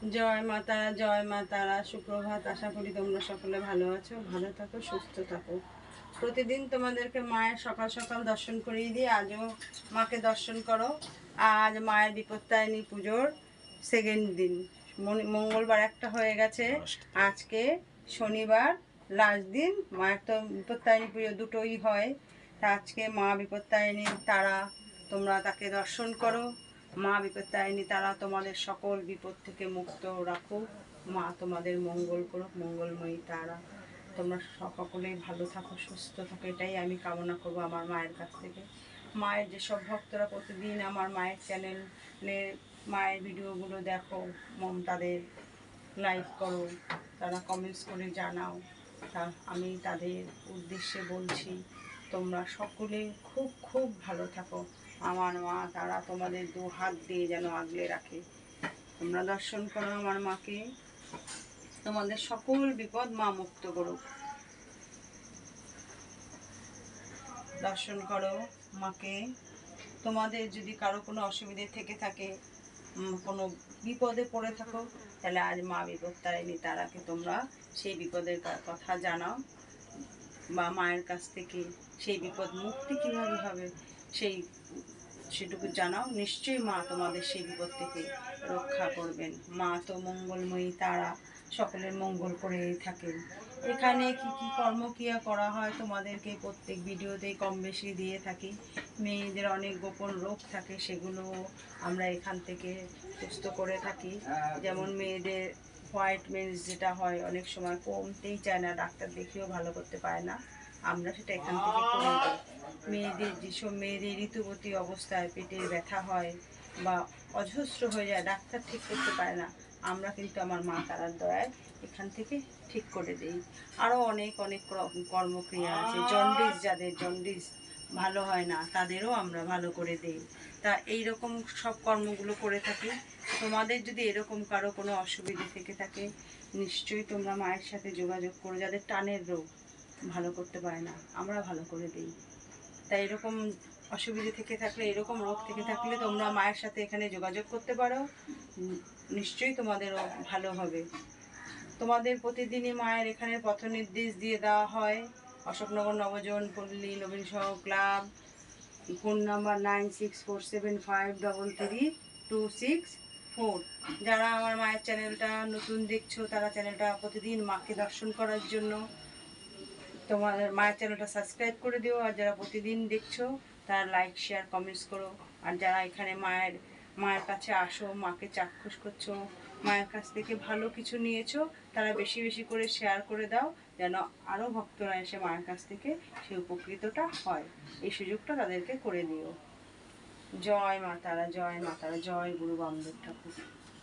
জয় মা তারা, জয় মা তারা। সুপ্রভাত। আশা করি তোমরা সকলে ভালো আছো, ভালো থাকো, সুস্থ থাকো। প্রতিদিন তোমাদেরকে মায়ের সকাল সকাল দর্শন করিয়ে দিই, আজও মাকে দর্শন করো। আজ মায়ের বিপত্তারিণী পুজোর সেকেন্ড দিন, মঙ্গলবার একটা হয়ে গেছে, আজকে শনিবার লাস্ট দিন। মায়ের তো বিপত্তারিণী পুজো দুটোই হয়, তা আজকে মা বিপত্তারিণী তারা, তোমরা তাকে দর্শন করো। মা বিপত্তারিণী তারা তোমাদের সকল বিপদ থেকে মুক্ত রাখুক, মা তোমাদের মঙ্গল করুক, মঙ্গলময়ী তারা। তোমরা সকলেই ভালো থাকো, সুস্থ থাকো, এটাই আমি কামনা করবো আমার মায়ের কাছ থেকে। মায়ের যেসব ভক্তরা প্রতিদিন আমার মায়ের চ্যানেলে মায়ের ভিডিওগুলো দেখো, তাদের লাইক করো, তারা কমেন্টস করে জানাও, তা আমি তাদের উদ্দেশ্যে বলছি তোমরা সকলে খুব খুব ভালো থাকো। আমার মা তারা তোমাদের দু হাত দিয়ে যেন আগলে রাখে। তোমরা দর্শন করো আমার মাকে, তোমাদের সকল বিপদ মা মুক্ত করুক। দর্শন করো মাকে। তোমাদের যদি কারো কোনো অসুবিধে থেকে থাকে, কোনো বিপদে পড়ে থাকো, তাহলে আজ মা বিপত্তারিণী তারাকে তোমরা সেই বিপদের কথা জানাও, বা মায়ের কাছ থেকে সেই বিপদ মুক্তি কীভাবে হবে সেটুকু জানাও। নিশ্চয়ই মা তোমাদের সেই বিপদ থেকে রক্ষা করবেন। মা তো মঙ্গলময়ী তারা, সকলের মঙ্গল করেই থাকেন। এখানে কি কি কর্মক্রিয়া করা হয় তোমাদেরকে প্রত্যেক ভিডিওতেই কম বেশি দিয়ে থাকি। মেয়েদের অনেক গোপন রোগ থাকে, সেগুলো আমরা এখান থেকে সুস্থ করে থাকি। যেমন মেয়েদের হোয়াইট মেন্স যেটা হয়, অনেক সময় কমতেই চায় না, ডাক্তার দেখিয়েও ভালো করতে পারে না, আমরা সেটা এখান থেকে করে দিই। মেয়েদের যেসব মেয়েদের ঋতুবতী অবস্থায় পেটের ব্যথা হয় বা অজস্র হয়ে যায়, ডাক্তার ঠিক করতে পারে না, আমরা কিন্তু আমার মা তারার দয়ায় এখান থেকে ঠিক করে দিই। আরও অনেক অনেক কর্মক্রিয়া আছে। জন্ডিস, যাদের জন্ডিস ভালো হয় না, তাদেরও আমরা ভালো করে দিই। তা এইরকম সব কর্মগুলো করে থাকি। তোমাদের যদি এরকম কারো কোনো অসুবিধে থেকে থাকে, নিশ্চয়ই তোমরা মায়ের সাথে যোগাযোগ করো। যাদের টানের রোগ ভালো করতে পারে না, আমরা ভালো করে দিই। তাই এরকম অসুবিধে থেকে থাকলে, এরকম রোগ থেকে থাকলে তোমরা মায়ের সাথে এখানে যোগাযোগ করতে পারো, নিশ্চয়ই তোমাদেরও ভালো হবে। তোমাদের প্রতিদিনই মায়ের এখানে পথ নির্দেশ দিয়ে দেওয়া হয়। অশোকনগর নবজীবন পল্লী নবীন সহ ক্লাব, ফোন নাম্বার 9647533264। যারা আমার মায়ের চ্যানেলটা নতুন দেখছো, তারা চ্যানেলটা প্রতিদিন মাকে দর্শন করার জন্য তোমার মায়ের চ্যানেলটা সাবস্ক্রাইব করে দিও। আর যারা প্রতিদিন দেখছো, তারা লাইক শেয়ার কমেন্টস করো। আর যারা এখানে মায়ের কাছে আসো, মাকে চাক্ষুষ করছো, মায়ের কাছ থেকে ভালো কিছু নিয়েছো, তারা বেশি বেশি করে শেয়ার করে দাও, যেন আরও ভক্তরা এসে মায়ের কাছ থেকে সেই উপকৃতটা হয়। এই সুযোগটা তাদেরকে করে দিও। জয় মা তারা, জয় মা তারা, জয় গুরু বামদেব ঠাকুর।